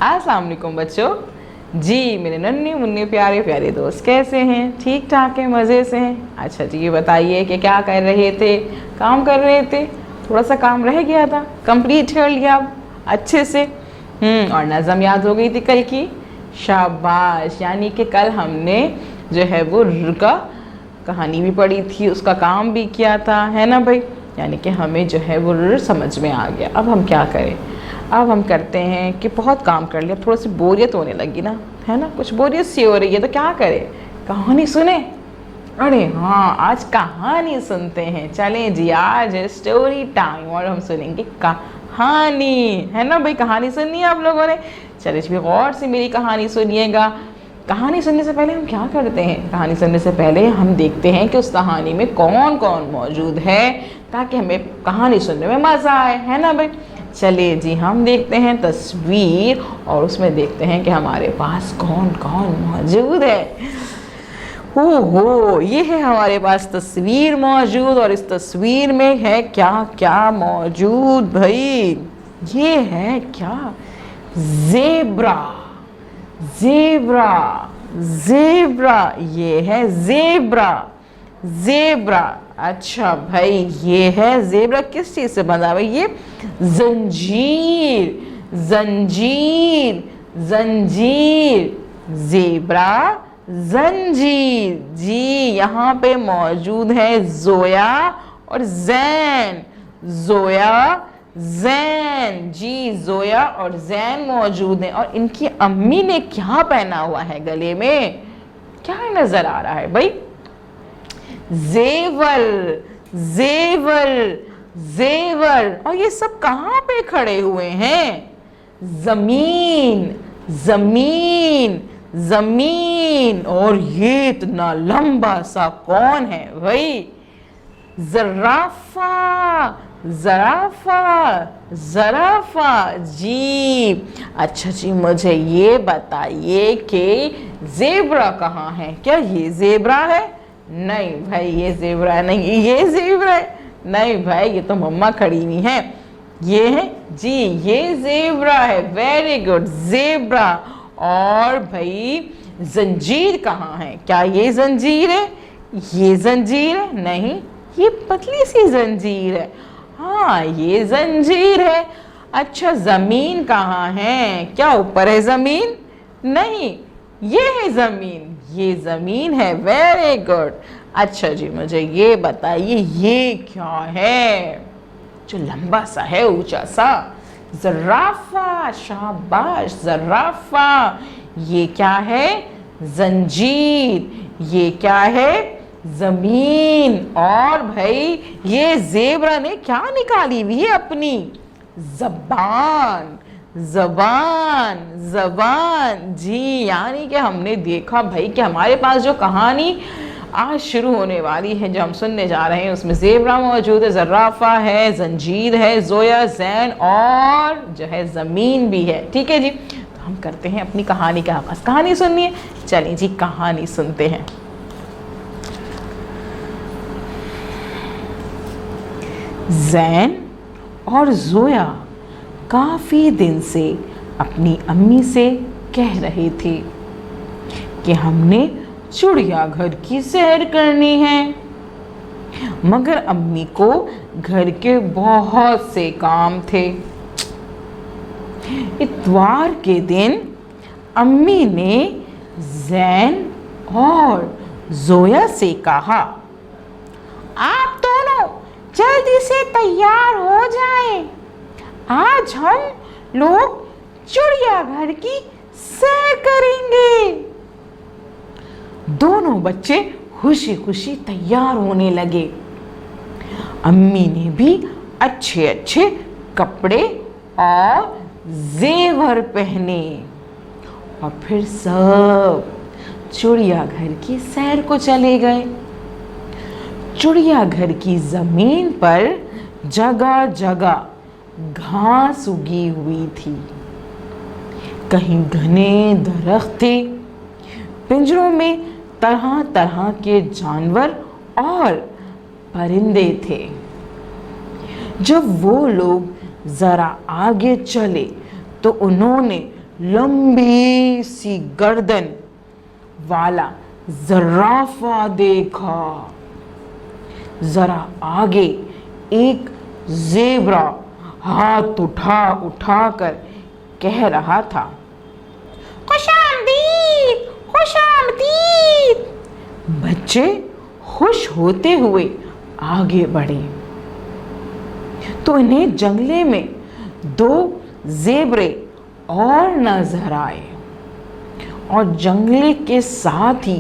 अस्सलाम वालेकुम बच्चों। जी मेरे नन्हे मुन्ने प्यारे प्यारे दोस्त कैसे हैं? ठीक ठाक हैं, मज़े से हैं? अच्छा जी, ये बताइए कि क्या कर रहे थे? काम कर रहे थे? थोड़ा सा काम रह गया था, कंप्लीट कर लिया अब अच्छे से। और नज़म याद हो गई थी कल की? शाबाश। यानी कि कल हमने जो है वो र का कहानी भी पढ़ी थी, उसका काम भी किया था, है ना भाई? यानी कि हमें जो है वो र समझ में आ गया। अब हम क्या करें? अब हम करते हैं कि बहुत काम कर लिया, थोड़ी सी बोरियत होने लगी ना, है ना? कुछ बोरियत सी हो रही है, तो क्या करें? कहानी सुने? अरे हाँ, आज कहानी सुनते हैं। चलें जी, आज है स्टोरी टाइम और हम सुनेंगे कहानी, है ना भाई? कहानी सुननी है आप लोगों ने? चलिए जी, गौर से मेरी कहानी सुनिएगा। कहानी सुनने से पहले हम क्या करते हैं? कहानी सुनने से पहले हम देखते हैं कि उस कहानी में कौन कौन मौजूद है, ताकि हमें कहानी सुनने में मज़ा आए, है ना भाई? चलिए जी, हम देखते हैं तस्वीर और उसमें देखते हैं कि हमारे पास कौन कौन मौजूद है। ओहो, ये है हमारे पास तस्वीर मौजूद और इस तस्वीर में है क्या क्या मौजूद भाई? ये है क्या? ज़ेब्रा, ज़ेब्रा, ज़ेब्रा, ये है ज़ेब्रा, ज़ेब्रा। अच्छा भाई, ये है ज़ेब्रा किस चीज़ से बंधा हुआ है? ये जंजीर, जंजीर, जंजीर, ज़ेब्रा जंजीर। जी यहाँ पे मौजूद है जोया और जैन, जोया जैन। जी जोया और जैन मौजूद हैं। और इनकी अम्मी ने क्या पहना हुआ है गले में? क्या नजर आ रहा है भाई? जेवर, जेवर, जेवर। और ये सब कहाँ पे खड़े हुए हैं? जमीन, जमीन, जमीन। और ये इतना लंबा सा कौन है भाई? ज़राफ़ा, ज़राफ़ा, ज़राफ़ा। जी अच्छा जी, मुझे ये बताइए कि ज़ेब्रा कहाँ है? क्या ये ज़ेब्रा है? नहीं भाई, ये ज़ेब्रा नहीं, ये ज़ेब्रा है नहीं भाई, ये तो मम्मा खड़ी हुई है। ये है जी, ये ज़ेब्रा है। Very good, zebra. और भाई जंजीर कहाँ है? क्या ये जंजीर है? ये जंजीर है? नहीं, ये पतली सी जंजीर है। हाँ, ये जंजीर है। अच्छा, जमीन कहाँ है? क्या ऊपर है जमीन? नहीं, ये है जमीन, ये जमीन है। Very good. अच्छा जी, मुझे ये बताइए, ये क्या है जो लंबा सा है, ऊंचा सा? ज़राफ़ा। शाबाश, ज़राफ़ा। ये क्या है? जंजीर। ये क्या है? जमीन। और भाई ये ज़ेब्रा ने क्या निकाली हुई है अपनी? ज़बान, ज़बान, ज़बान। जी यानी कि हमने देखा भाई कि हमारे पास जो कहानी आज शुरू होने वाली है, जो हम सुनने जा रहे हैं, उसमें ज़ेब्रा मौजूद है, ज़राफ़ा है, जंजीर है, जोया, जैन और जो है ज़मीन भी है। ठीक है जी, तो हम करते हैं अपनी कहानी का आगाज़। कहानी सुननी है? चलिए जी, कहानी सुनते हैं। जैन और जोया काफ़ी दिन से अपनी अम्मी से कह रहे थे कि हमने चिड़ियाघर की सैर करनी है, मगर अम्मी को घर के बहुत से काम थे। इतवार के दिन अम्मी ने जैन और जोया से कहा, आप दोनों जल्दी से तैयार हो जाएं, आज हम लोग चिड़ियाघर की सैर करेंगे। दोनों बच्चे खुशी खुशी तैयार होने लगे। अम्मी ने भी अच्छे अच्छे कपड़े और जेवर पहने और फिर सब चिड़ियाघर की सैर को चले गए। चिड़ियाघर की जमीन पर जगह जगह घास उगी हुई थी, कहीं घने दरख्त थे, पिंजरों में तरह तरह के जानवर और परिंदे थे। जब वो लोग जरा आगे चले तो उन्होंने लंबी सी गर्दन वाला जराफा देखा। जरा आगे एक ज़ेब्रा हाथ उठा उठाकर कह रहा था, खुशामदीद, खुशामदीद। बच्चे खुश होते हुए आगे बढ़े तो इन्हें जंगले में 2 ज़ेब्रे और नजर आए और जंगले के साथ ही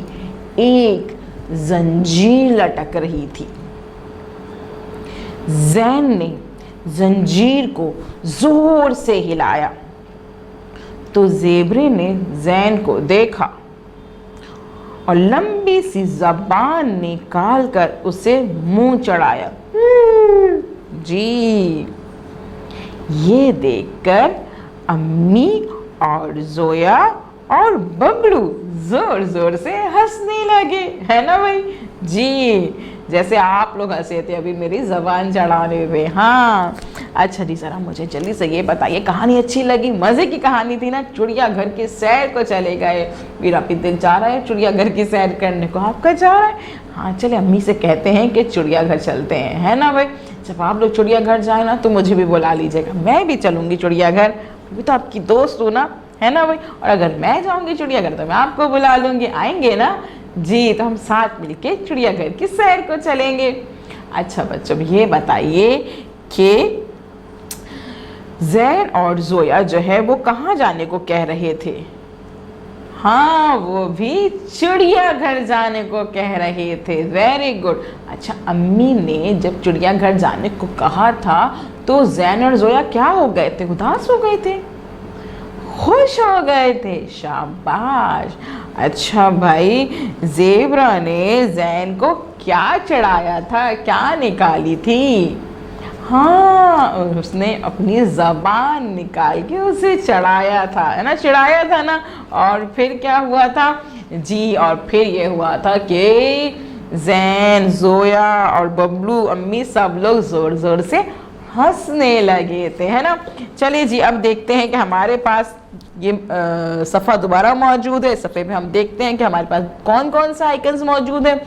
एक जंजीर लटक रही थी। ज़ैन ने जंजीर को जोर से हिलाया तो ज़ेब्रे ने ज़ैन को देखा और लंबी सी जबान निकाल कर उसे मुंह चढ़ाया। जी, ये देखकर अम्मी और जोया और बबलू जोर जोर से हंसने लगे, है ना भाई जी, जैसे आप लोग हंसे थे अभी मेरी जबान चढ़ाने पे। हाँ अच्छा जी, जरा मुझे जल्दी से ये बताइए, कहानी अच्छी लगी? मज़े की कहानी थी ना। चिड़ियाघर की सैर को चले गए, मेरा भी दिल जा रहा है चिड़ियाघर की सैर करने को। आपका जा रहा है? हाँ चले अम्मी से कहते हैं कि चिड़ियाघर चलते हैं, है ना भाई। जब आप लोग चिड़ियाघर जाए ना तो मुझे भी बुला लीजिएगा, मैं भी चलूँगी चिड़ियाघर, अभी तो आपकी दोस्त हूँ ना, है ना भाई। और अगर मैं जाऊँगी चिड़ियाघर तो मैं आपको बुला लूँगी, आएंगे ना जी, तो हम साथ मिलके चिड़ियाघर की सैर को चलेंगे। अच्छा बच्चों, ये बताइए कि ज़ैन और जोया जो है वो कहाँ जाने को कह रहे थे? हाँ, वो भी चिड़ियाघर जाने को कह रहे थे। Very good. अच्छा, अम्मी ने जब चिड़ियाघर जाने को कहा था तो ज़ैन और जोया क्या हो गए थे? उदास हो गए थे, खुश हो गए थे? शाबाश। अच्छा भाई, ज़ेब्रा ने ज़ैन को क्या चढ़ाया था, क्या निकाली थी? हाँ, उसने अपनी जबान निकाल के उसे चढ़ाया था, है ना, चिढ़ाया था ना। और फिर क्या हुआ था जी? और फिर ये हुआ था कि ज़ैन, जोया और बबलू, अम्मी सब लोग जोर जोर से हंसने लगे थे, है ना। चलिए जी, अब देखते हैं कि हमारे पास ये सफ़ा दोबारा मौजूद है। सफ़े पे हम देखते हैं कि हमारे पास कौन कौन सा आइकन्स मौजूद है।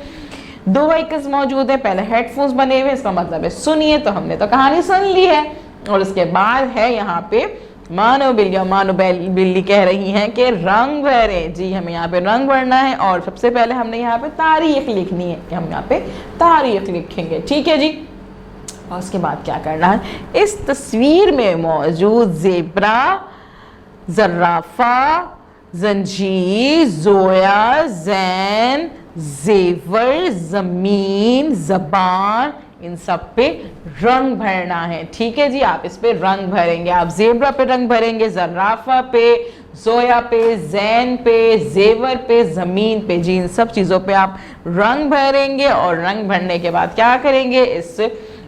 2 आइकन्स मौजूद है। पहले हेडफोन्स बने हुए, इसका मतलब है सुनिए, तो हमने तो कहानी सुन ली है। और उसके बाद है यहाँ पे मानो बिल्ली कह रही हैं कि रंग भरे। जी, हमें यहाँ पे रंग भरना है और सबसे पहले हमने यहाँ पे तारीख लिखनी है कि हम यहाँ पे तारीख लिखेंगे, ठीक है जी। और उसके बाद क्या करना है, इस तस्वीर में मौजूद ज़ेब्रा, ज़राफ़ा, जंजीर, जोया, ज़ैन, ज़ेवर, ज़मीन, ज़बान, इन सब पे रंग भरना है, ठीक है जी। आप इस पे रंग भरेंगे, आप ज़ेब्रा पे रंग भरेंगे, ज़राफ़ा पे, जोया पे, ज़ैन पे, ज़ेवर पे, ज़मीन पे, जी इन सब चीज़ों पे आप रंग भरेंगे। और रंग भरने के बाद क्या करेंगे, इस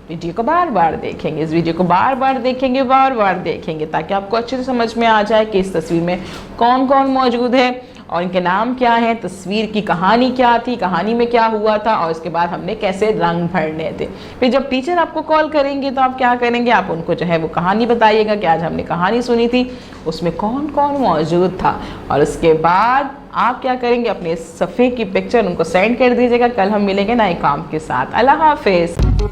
वीडियो को बार बार देखेंगे, इस वीडियो को बार बार देखेंगे, बार बार देखेंगे, ताकि आपको अच्छे से समझ में आ जाए कि इस तस्वीर में कौन कौन मौजूद है और इनके नाम क्या है, तस्वीर की कहानी क्या थी, कहानी में क्या हुआ था, और उसके बाद हमने कैसे रंग भरने थे। फिर जब टीचर आपको कॉल करेंगे तो आप क्या करेंगे, आप उनको जो है वो कहानी बताइएगा कि आज हमने कहानी सुनी थी, उसमें कौन कौन मौजूद था। और उसके बाद आप क्या करेंगे, अपने सफ़े की पिक्चर उनको सेंड कर दीजिएगा। कल हम मिलेंगे नए काम के साथ। अल्लाह हाफिज़।